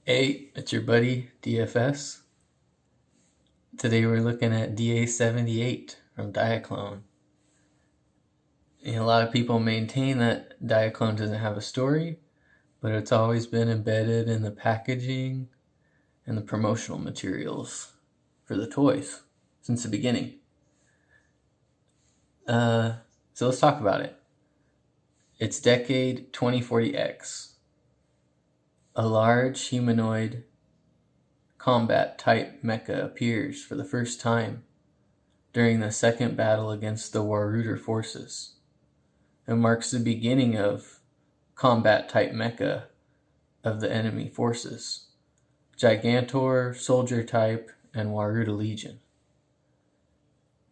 Hey, it's your buddy DFS. Today we're looking at DA-78 from Diaclone. A lot of people maintain that Diaclone doesn't have a story, but it's always been embedded in the packaging and the promotional materials for the toys since the beginning. So let's talk about it. It's Decade 2040X. A large humanoid combat type mecha appears for the first time during the second battle against the Warudalegion forces. It marks the beginning of combat type mecha of the enemy forces: Gigantor, Soldier type, and Warudalegion.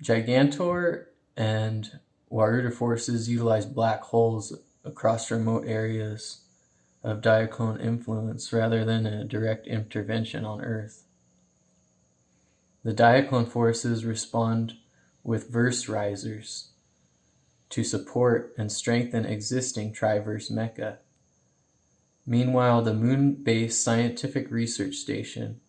Gigantor and Warudalegion forces utilized black holes across remote areas of Diaclone influence rather than a direct intervention on Earth. The Diaclone forces respond with verse risers to support and strengthen existing Triverse mecha. Meanwhile, the moon-based scientific research station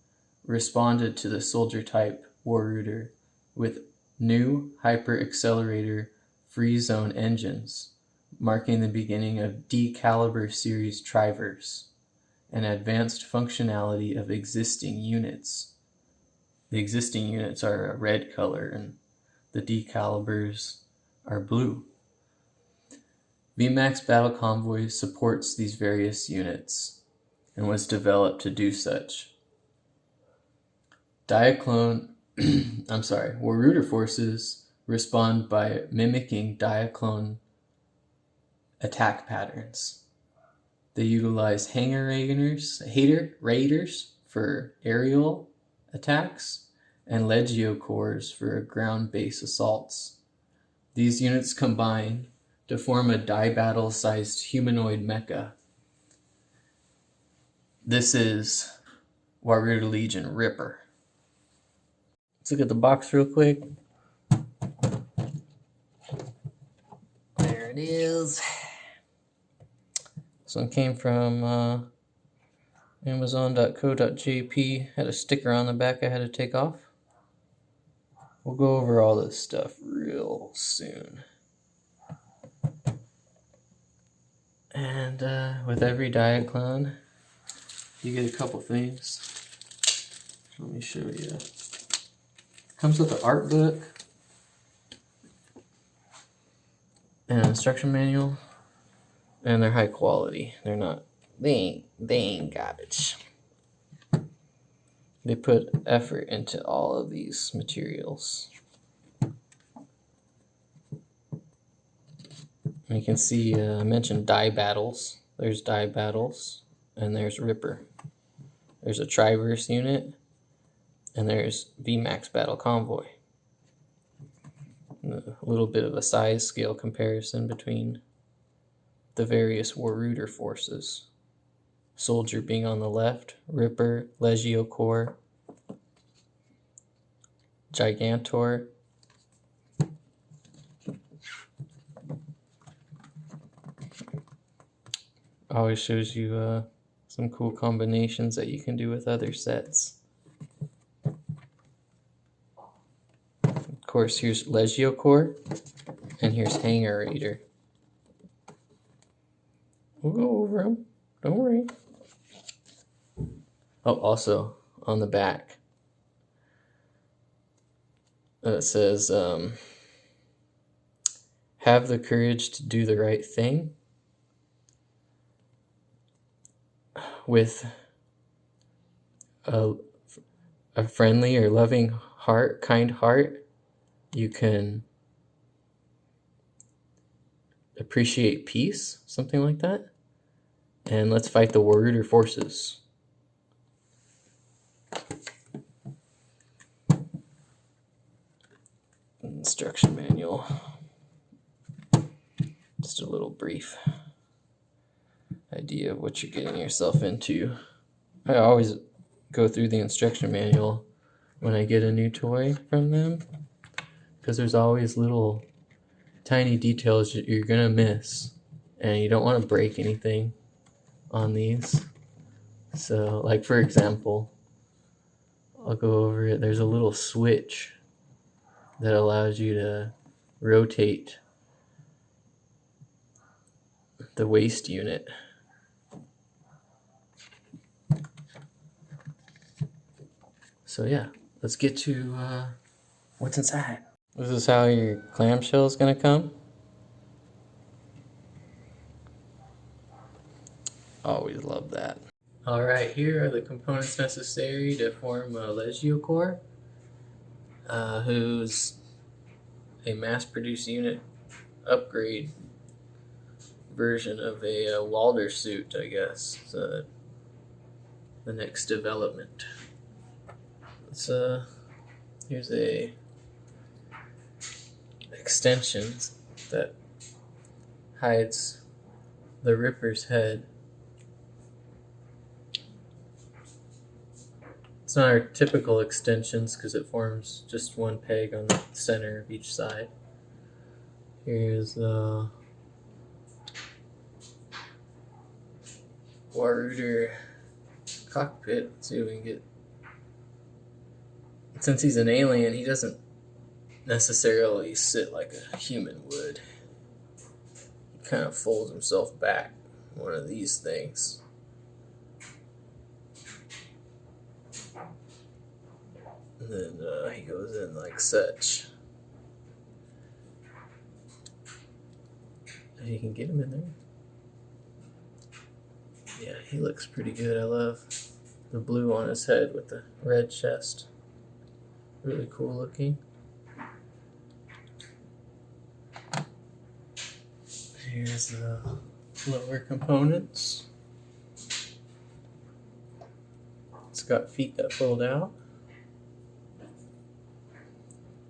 responded to the soldier-type Warudalegion with new hyper-accelerator free zone engines, marking the beginning of D-caliber series Triverse and advanced functionality of existing units. The existing units are a red color and the D-calibers are blue. VMAX Battle Convoy supports these various units and was developed to do such. Warudalegion forces respond by mimicking Diaclone attack patterns. They utilize hanger raiders for aerial attacks and Legio cores for ground-based assaults. These units combine to form a die-battle-sized humanoid mecha. This is Warudalegion Ripper. Let's look at the box real quick. There it is. This one came from Amazon.co.jp. Had a sticker on the back I had to take off. We'll go over all this stuff real soon. And with every Diaclone, you get a couple things. Let me show you. Comes with an art book and an instruction manual, and they're high quality. They ain't garbage. They put effort into all of these materials. You can see I mentioned die battles. There's die battles, and there's Ripper. There's a Triverse unit, and there's VMAX Battle Convoy. A little bit of a size scale comparison between the various Warudalegion forces. Soldier being on the left, Ripper, Legio Corps, Gigantor, always shows you some cool combinations that you can do with other sets. Of course, here's Legio Corps, and here's Hanger Raider. We'll go over them, don't worry. Oh, also, on the back, it says, have the courage to do the right thing. With a friendly or loving heart, kind heart, you can appreciate peace, something like that. And let's fight the Warudalegion forces. Instruction manual. Just a little brief idea of what you're getting yourself into. I always go through the instruction manual when I get a new toy from them, because there's always little tiny details that you're gonna miss, and you don't want to break anything on these. So, like for example, I'll go over it. There's a little switch that allows you to rotate the waist unit. So yeah, let's get to what's inside. This is how your clamshell is going to come. Always love that. Alright, here are the components necessary to form a Legio core, who's a mass-produced unit upgrade version of a Walder suit, I guess. So the next development. Here's a extension that hides the Ripper's head. It's not our typical extensions because it forms just one peg on the center of each side. Here's the Waruder cockpit. Let's see if we can get. Since he's an alien, he doesn't necessarily sit like a human would. He kind of folds himself back, one of these things. And then he goes in like such. If you can get him in there. Yeah, he looks pretty good. I love the blue on his head with the red chest. Really cool looking. Here's the lower components. It's got feet that fold out.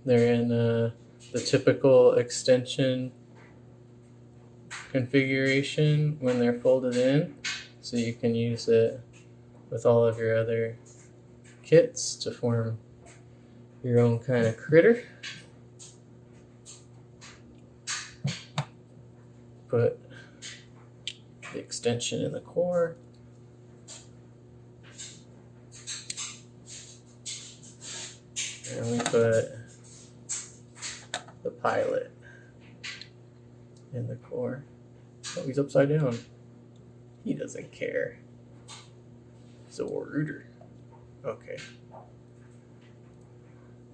They're in the typical extension configuration when they're folded in, so you can use it with all of your other kits to form your own kind of critter. Put the extension in the core. And we put the pilot in the core. Oh, he's upside down. He doesn't care. He's a Waruder. Okay.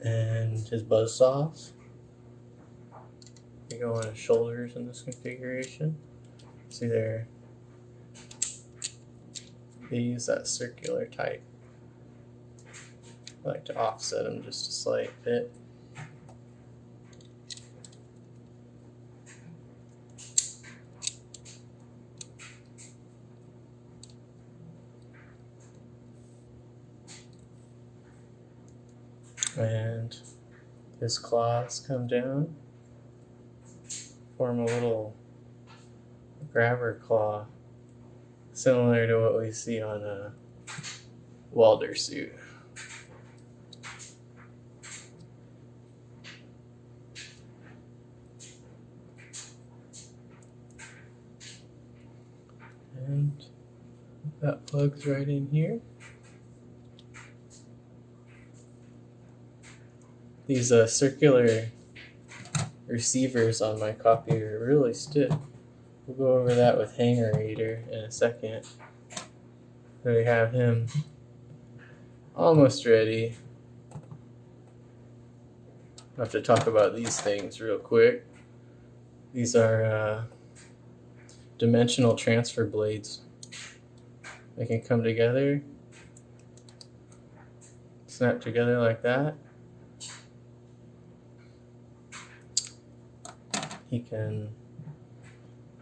And his buzzsaws. They go on his shoulders in this configuration. See there, they use that circular type. I like to offset them just a slight bit. And his claws come down, form a little grabber claw, similar to what we see on a Walder suit. And that plugs right in here. These circular receivers on my copy are really stiff. We'll go over that with Hanger Eater in a second. So we have him almost ready. I have to talk about these things real quick. These are dimensional transfer blades. They can come together, snap together like that. He can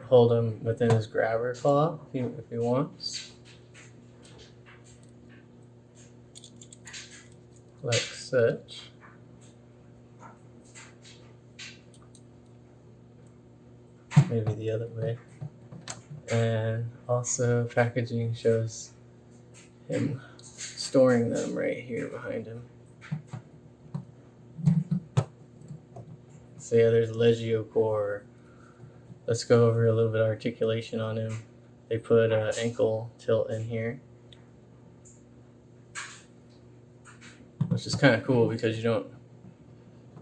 hold them within his grabber claw if he wants. Like such. Maybe the other way. And also packaging shows him storing them right here behind him. So yeah, there's Legio core. Let's go over a little bit of articulation on him. They put ankle tilt in here. which is kind of cool because you're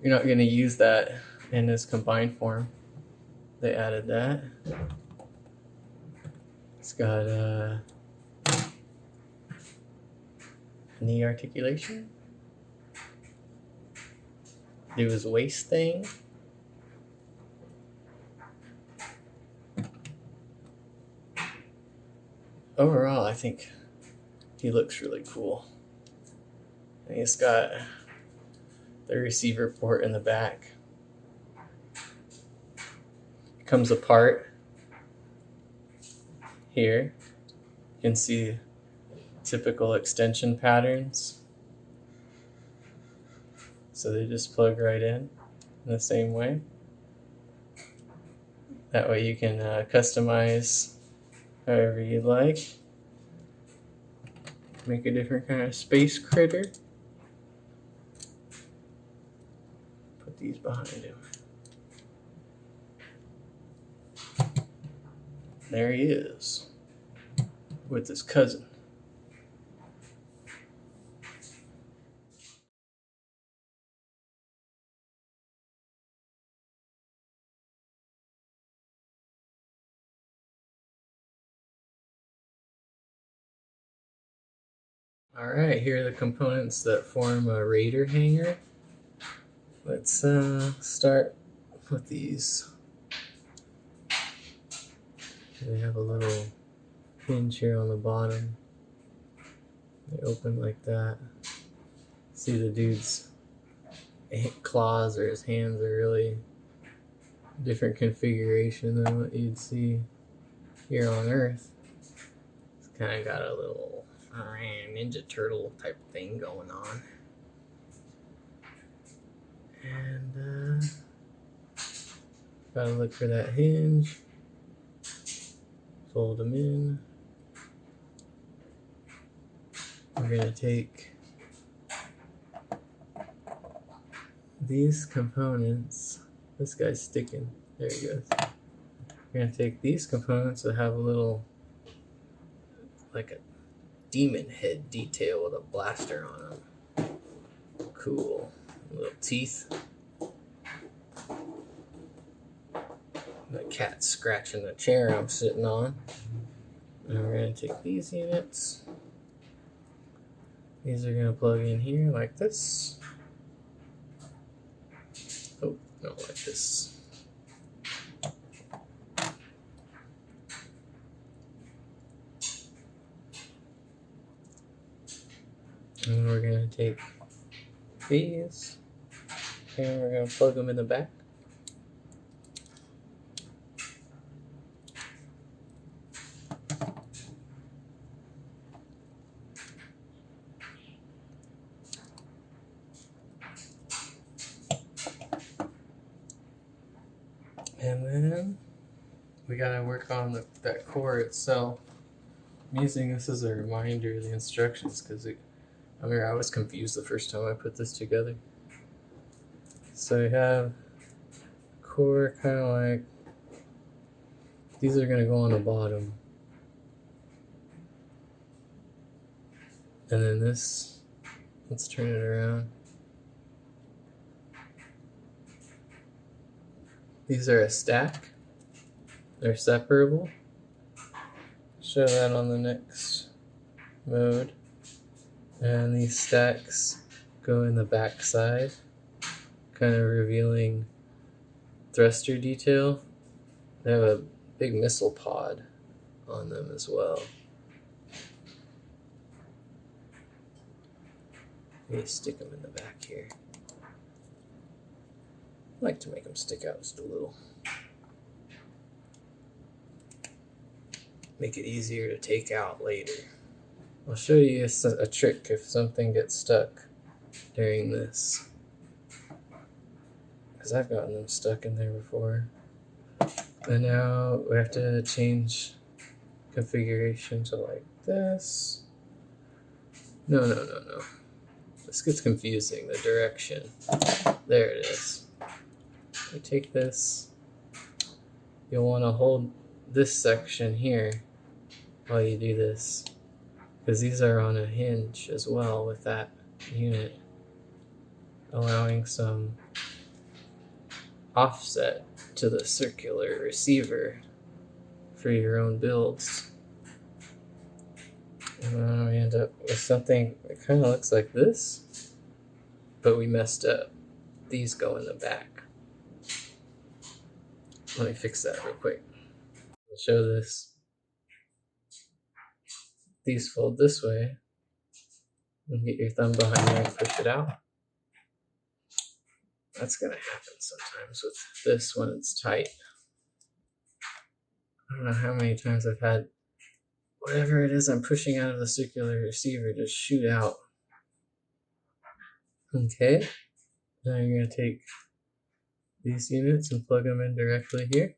not going to use that in this combined form. They added that. It's got knee articulation. Do his waist thing. Overall, I think he looks really cool. And he's got the receiver port in the back. It comes apart here. You can see typical extension patterns. So they just plug right in the same way. That way you can customize however you'd like. Make a different kind of space critter. Put these behind him. There he is with his cousin. Alright, here are the components that form a Raider hanger. Let's start with these. They have a little hinge here on the bottom. They open like that. See the dude's claws or his hands are really different configuration than what you'd see here on Earth. It's kind of got a little Ninja Turtle type thing going on. And gotta look for that hinge. Fold them in. We're gonna take these components. This guy's sticking. There he goes. We're gonna take these components that have a little, like a demon head detail with a blaster on them. Cool. Little teeth. The cat's scratching the chair I'm sitting on. And we're going to take these units. These are going to plug in here like this. Oh, no, like this. And we're going to take these and we're going to plug them in the back. And then we got to work on that core itself. I'm using this as a reminder of the instructions because I was confused the first time I put this together. So we have core kind of like, these are going to go on the bottom. And then this, let's turn it around. These are a stack. They're separable. Show that on the next mode. And these stacks go in the back side, kind of revealing thruster detail. They have a big missile pod on them as well. Let me stick them in the back here. I like to make them stick out just a little. Make it easier to take out later. I'll show you a trick if something gets stuck during this. Because I've gotten them stuck in there before. And now we have to change configuration to like this. No. This gets confusing, the direction. There it is. You take this. You'll want to hold this section here while you do this. Because these are on a hinge as well with that unit. allowing some offset to the circular receiver for your own builds. And then we end up with something that kind of looks like this, but we messed up. These go in the back. Let me fix that real quick. I'll show this. These fold this way. And get your thumb behind there and push it out. That's going to happen sometimes with this when it's tight. I don't know how many times I've had whatever it is I'm pushing out of the circular receiver just shoot out. Okay, now you're going to take these units and plug them in directly here.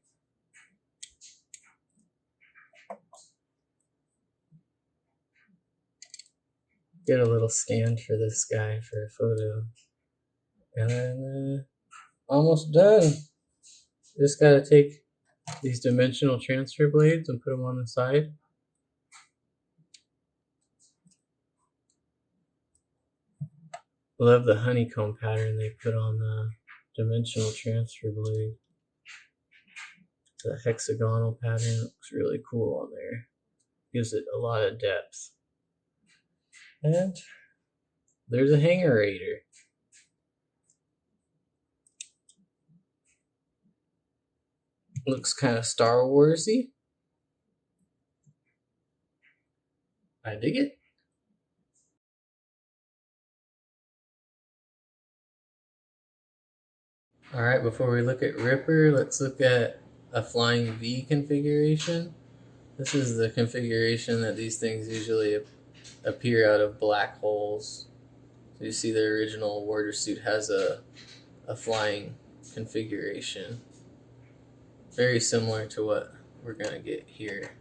Get a little stand for this guy for a photo. And then almost done. Just got to take these dimensional transfer blades and put them on the side. Love the honeycomb pattern they put on the dimensional transfer blade. The hexagonal pattern looks really cool on there. Gives it a lot of depth. And there's a hangerator. Looks kind of Star Wars-y. I dig it. Alright, before we look at Ripper, let's look at a flying V configuration. This is the configuration that these things usually appear out of black holes. So you see the original warder suit has a flying configuration. Very similar to what we're going to get here.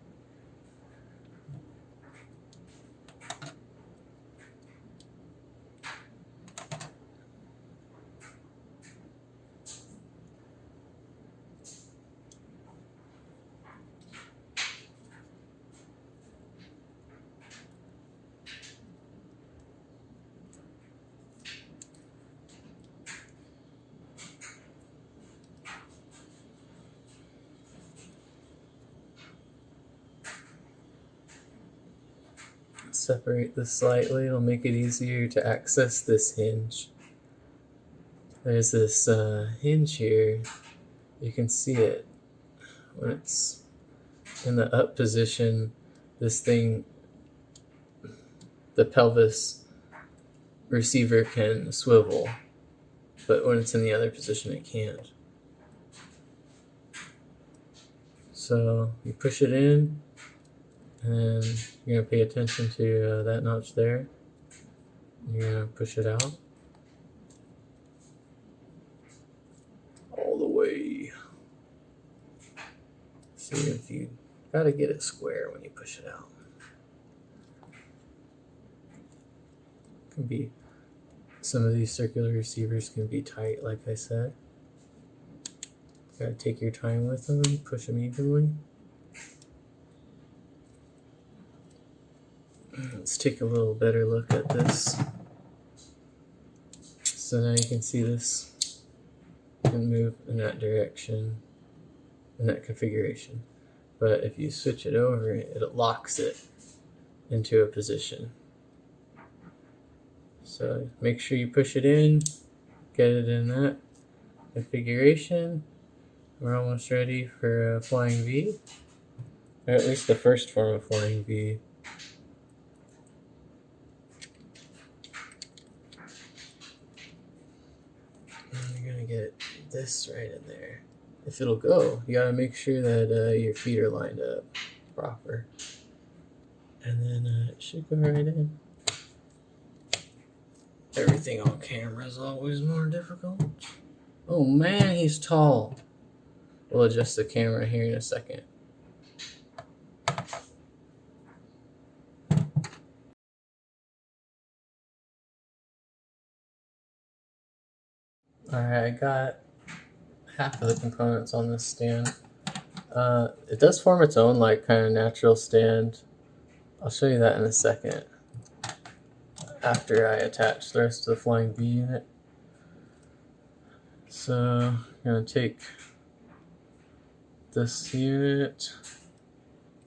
Separate this slightly, it'll make it easier to access this hinge. There's this hinge here. You can see it when it's in the up position. This thing, the pelvis receiver can swivel, but when it's in the other position it can't. So you push it in, and you're going to pay attention to that notch there. You're going to push it out all the way. See if you got to get it square when you push it out. Can be, some of these circular receivers can be tight, like I said. Got to take your time with them, push them evenly. Let's take a little better look at this. So now you can see this can move in that direction, in that configuration. But if you switch it over, it locks it into a position. So make sure you push it in, get it in that configuration. We're almost ready for a flying V, or at least the first form of flying V. Get this right in there. If it'll go, you gotta make sure that your feet are lined up proper, and then it should go right in. Everything on camera is always more difficult. Oh man, he's tall. We'll adjust the camera here in a second. Alright, I got half of the components on this stand. It does form its own like kind of natural stand. I'll show you that in a second after I attach the rest of the flying V unit. So I'm going to take this unit,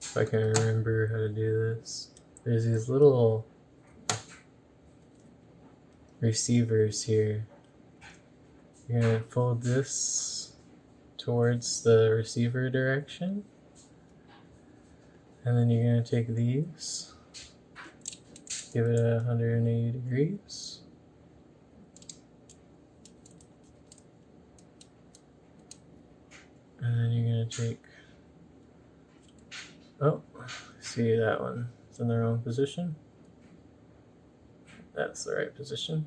if I can remember how to do this. There's these little receivers here. You're going to fold this towards the receiver direction, and then you're going to take these, give it 180 degrees. And then you're going to take, oh, see that one, it's in the wrong position. That's the right position.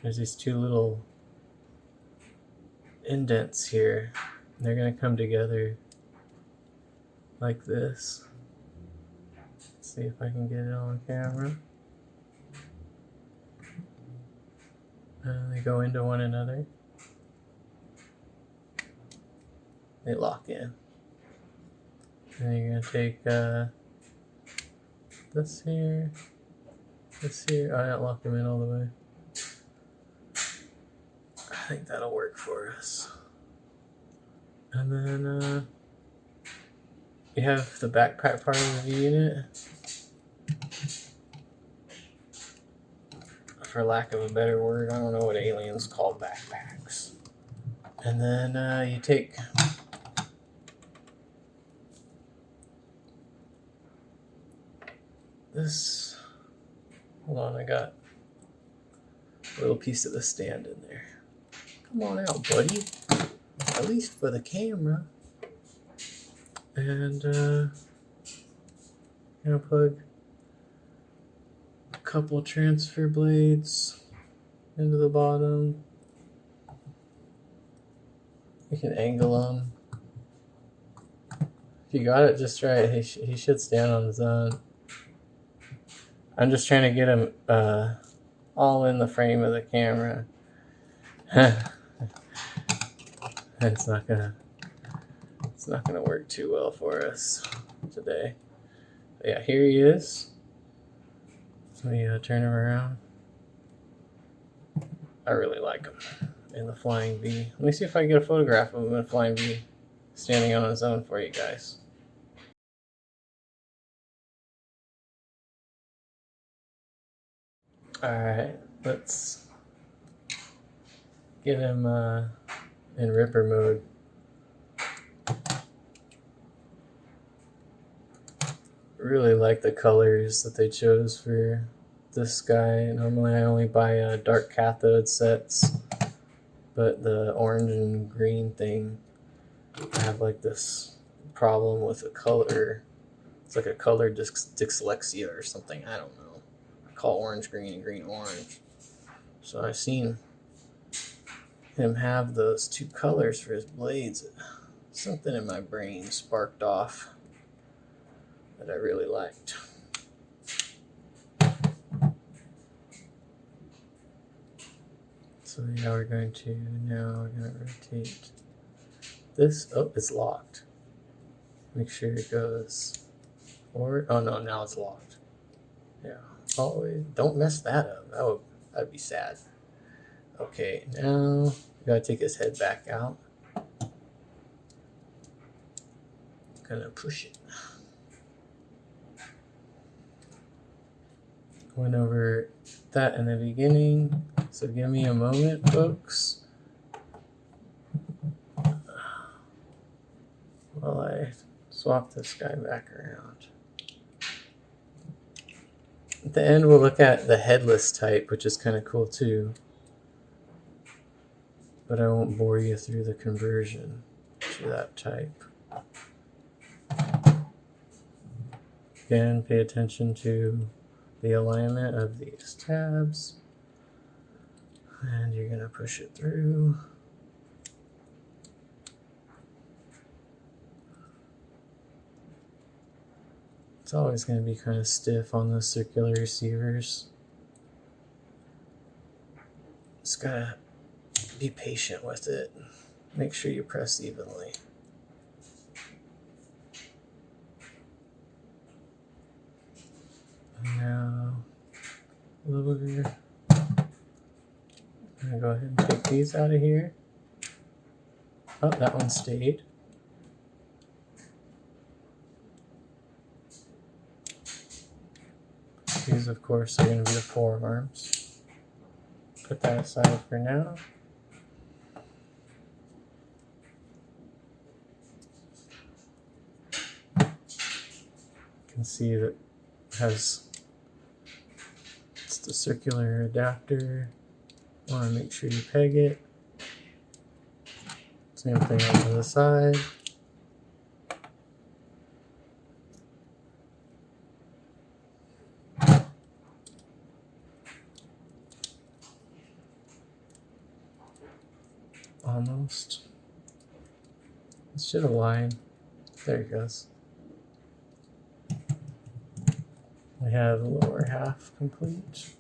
There's these two little indents here. They're going to come together like this. Let's see if I can get it on camera. And they go into one another. They lock in. And you're going to take this here. I didn't lock them in all the way. I think that'll work for us. And then you have the backpack part of the unit. For lack of a better word, I don't know what aliens call backpacks. And then you take this. Hold on, I got a little piece of the stand in there. Come on out, buddy. At least for the camera. And I'm gonna plug a couple transfer blades into the bottom. You can angle them. If you got it just right, he should stand on his own. I'm just trying to get him all in the frame of the camera. It's not gonna work too well for us today. But yeah, here he is. Let me turn him around. I really like him in the flying V. Let me see if I can get a photograph of him in a flying V standing on his own for you guys. Alright, let's get him in Ripper mode. Really like the colors that they chose for this guy. Normally I only buy dark cathode sets, but the orange and green thing, I have like this problem with the color. It's like a color dyslexia or something, I don't know. Call orange green and green orange. So I've seen him have those two colors for his blades. Something in my brain sparked off that I really liked. So yeah, we're going to rotate this. Oh, it's locked. Make sure it goes forward. Oh no, now it's locked. Yeah. Always don't mess that up. That'd be sad. Okay, now we gotta take his head back out. Gonna push it. Went over that in the beginning, so give me a moment, folks, while I swap this guy back around. At the end, we'll look at the headless type, which is kind of cool too. But I won't bore you through the conversion to that type. Again, pay attention to the alignment of these tabs. And you're going to push it through. It's always going to be kind of stiff on those circular receivers. Just gotta be patient with it. Make sure you press evenly. And now, a little bit here. I'm gonna go ahead and take these out of here. Oh, that one stayed. These, of course, are going to be the forearms. Put that aside for now. You can see that it has, it's the circular adapter. Want to make sure you peg it. Same thing on the other side. Almost. It should align. There it goes. We have the lower half complete.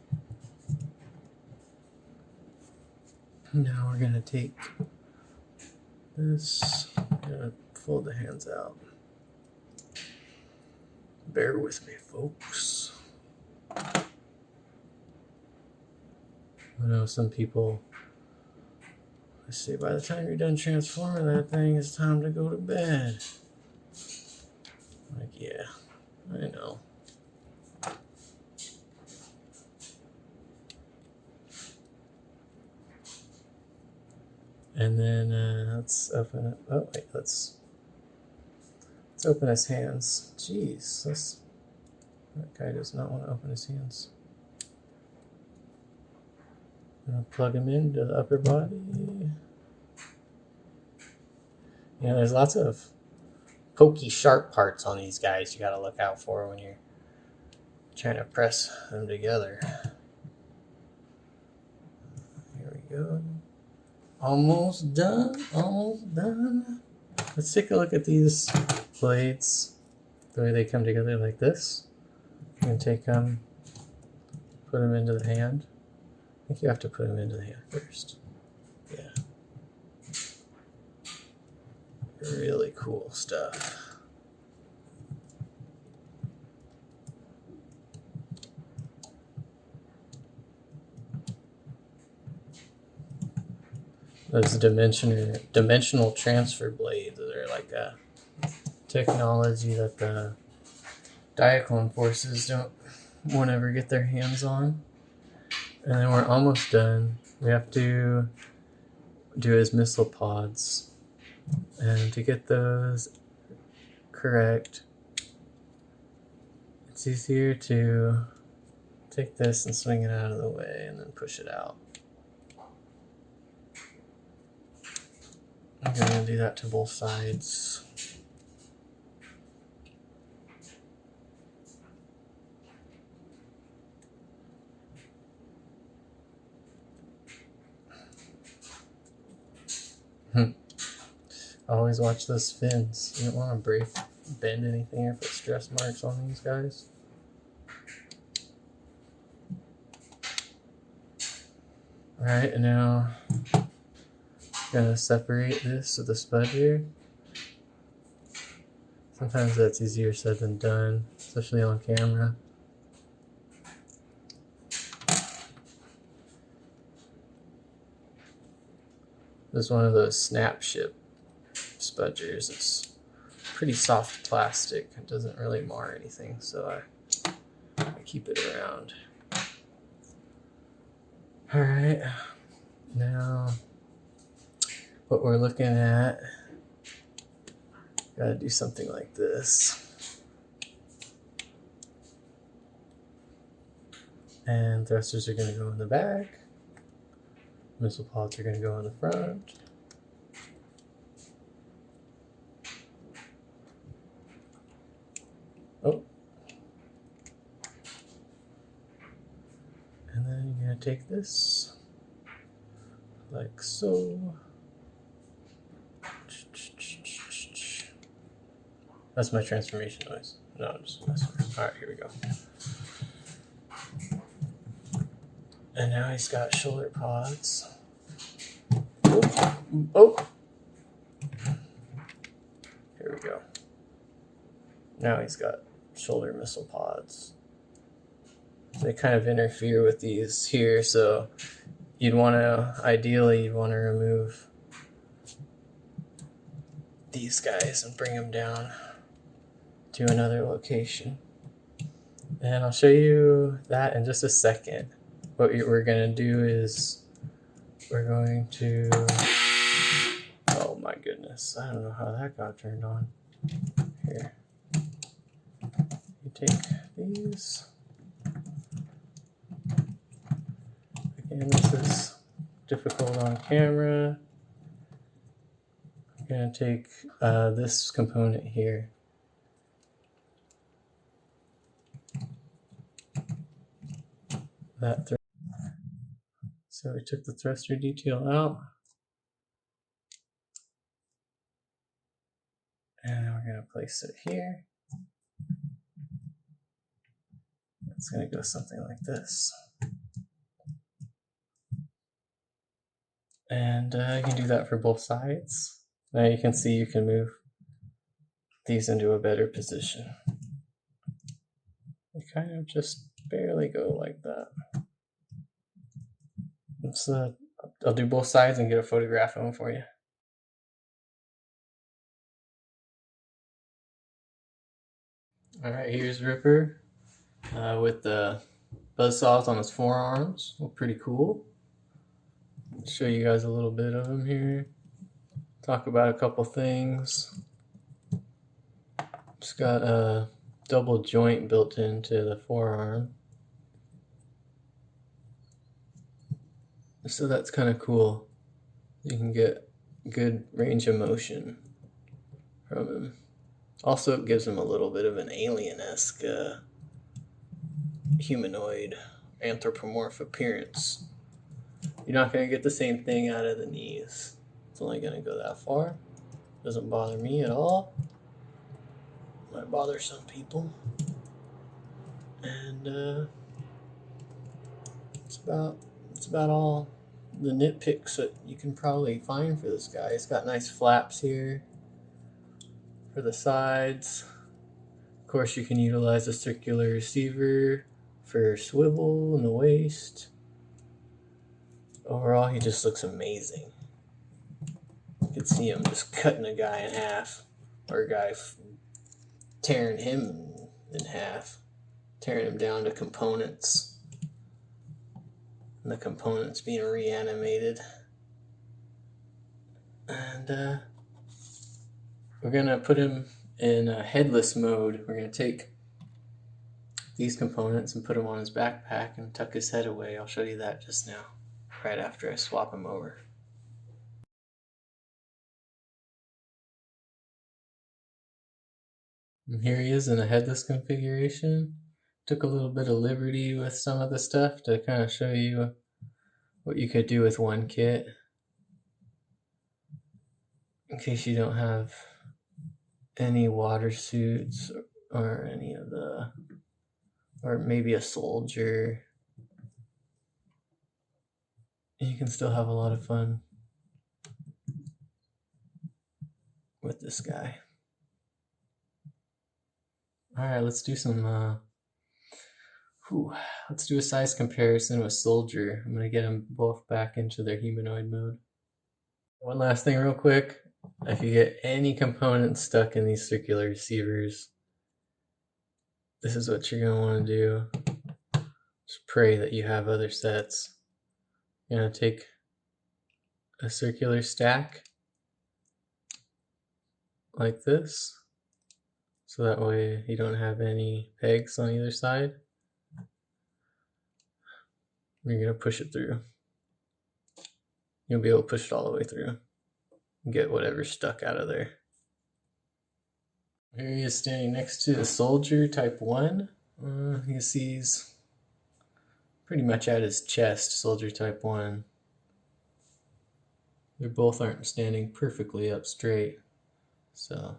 Now we're going to take this, I'm going to fold the hands out. Bear with me, folks. I know some people, I say by the time you're done transforming that thing, it's time to go to bed. Like, yeah, I know. And then let's open it. Oh wait, let's open his hands. Jeez, that guy does not want to open his hands. I'm gonna plug him into the upper body. Yeah, there's lots of pokey, sharp parts on these guys you gotta look out for when you're trying to press them together. Here we go. Almost done, almost done. Let's take a look at these blades, the way they come together like this. You can take them, put them into the hand. I think you have to put them into the hand first. Yeah. Really cool stuff. Those dimensional transfer blades are like a technology that the Diaclone forces won't ever get their hands on. And then we're almost done. We have to do his missile pods. And to get those correct, it's easier to take this and swing it out of the way and then push it out. I'm going to do that to both sides. Always watch those fins. You don't want to bend anything or put stress marks on these guys. Alright, and now I'm going to separate this with a spudger. Sometimes that's easier said than done, especially on camera. This is one of those snap ship spudgers. It's pretty soft plastic. It doesn't really mar anything, so I keep it around. Alright, now what we're looking at, gotta do something like this. And thrusters are gonna go in the back. Missile pods are gonna go in the front. Oh. And then you're going to take this, like so. That's my transformation noise. No, I'm just messing with it. Alright, here we go. And now he's got shoulder pods. Oh! Oh! Here we go. Now he's got shoulder missile pods. They kind of interfere with these here, so ideally you'd want to remove these guys and bring them down to another location. And I'll show you that in just a second. What we're going to do is we're going to, oh my goodness, I don't know how that got turned on. Here, you take these. Again, this is difficult on camera. I'm going to take this component here. So we took the thruster detail out. And we're going to place it here. It's going to go something like this. And you can do that for both sides. Now you can see you can move these into a better position. You kind of just barely go like that. I'll do both sides and get a photograph of them for you. Alright, here's Ripper with the buzzsaws on his forearms. Well, pretty cool. I'll show you guys a little bit of him here. Talk about a couple things. Just got a double joint built into the forearm. So that's kind of cool. You can get good range of motion from him. Also, it gives him a little bit of an alien-esque humanoid anthropomorph appearance. You're not going to get the same thing out of the knees. It's only going to go that far. Doesn't bother me at all. Might bother some people. And it's about all the nitpicks that you can probably find for this guy. It's got nice flaps here for the sides. Of course, you can utilize a circular receiver for swivel in the waist. Overall, he just looks amazing. You can see him just cutting a guy in half, or a guy tearing him in half, tearing him down to components. And the components being reanimated. And we're going to put him in a headless mode. We're going to take these components and put them on his backpack and tuck his head away. I'll show you that just now, right after I swap him over. And here he is in a headless configuration. Took a little bit of liberty with some of the stuff to kind of show you what you could do with one kit. In case you don't have any water suits or any of the, or maybe a soldier. You can still have a lot of fun with this guy. Alright, let's do some let's do a size comparison with Soldier. I'm going to get them both back into their humanoid mode. One last thing real quick. If you get any components stuck in these circular receivers, this is what you're going to want to do. Just pray that you have other sets. You're going to take a circular stack like this, so that way you don't have any pegs on either side. You're going to push it through. You'll be able to push it all the way through and get whatever's stuck out of there. Here he is standing next to the Soldier Type 1. You can see he's pretty much at his chest, Soldier Type 1. They both aren't standing perfectly up straight, so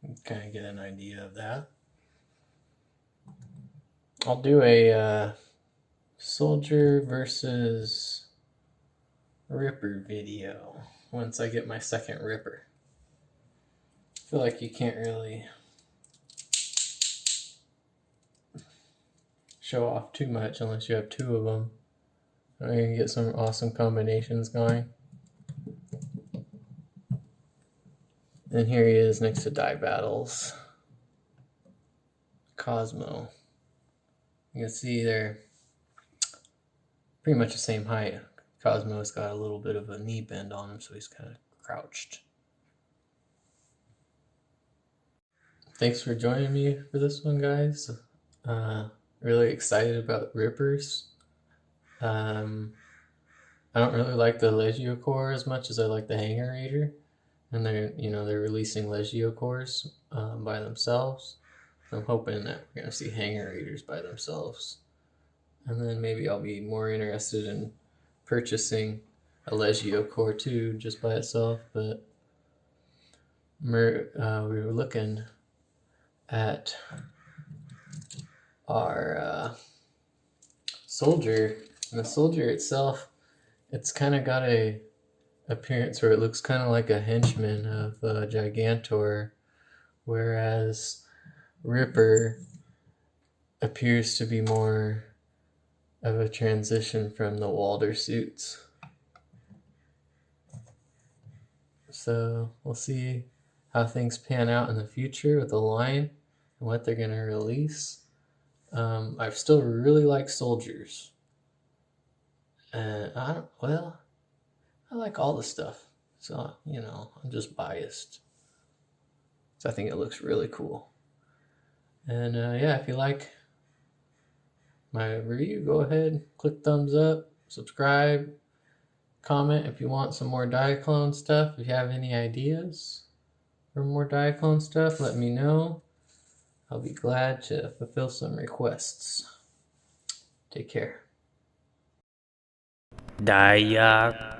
you can kind of get an idea of that. I'll do a Soldier versus Ripper video once I get my second Ripper. I feel like you can't really show off too much unless you have two of them. I can get some awesome combinations going. And here he is next to Die Battles. Cosmo. You can see they're pretty much the same height. Cosmo's got a little bit of a knee bend on him, so he's kind of crouched. Thanks for joining me for this one, guys. Really excited about Rippers. I don't really like the Legio Core as much as I like the Hanger Raider, and they're releasing Legio Cores by themselves. So I'm hoping that we're gonna see Hanger Raiders by themselves, and then maybe I'll be more interested in purchasing a Legio Core too, just by itself. But we were looking at our soldier, and the soldier itself, it's kind of got a appearance where it looks kind of like a henchman of Gigantor, whereas Ripper appears to be more of a transition from the Walder suits. So we'll see how things pan out in the future with the line and what they're going to release. I still really like soldiers. And I like all the stuff. So, I'm just biased. So I think it looks really cool. And yeah, if you like my review, go ahead, click thumbs up, subscribe, comment if you want some more Diaclone stuff. If you have any ideas for more Diaclone stuff, let me know. I'll be glad to fulfill some requests. Take care. Diaclone.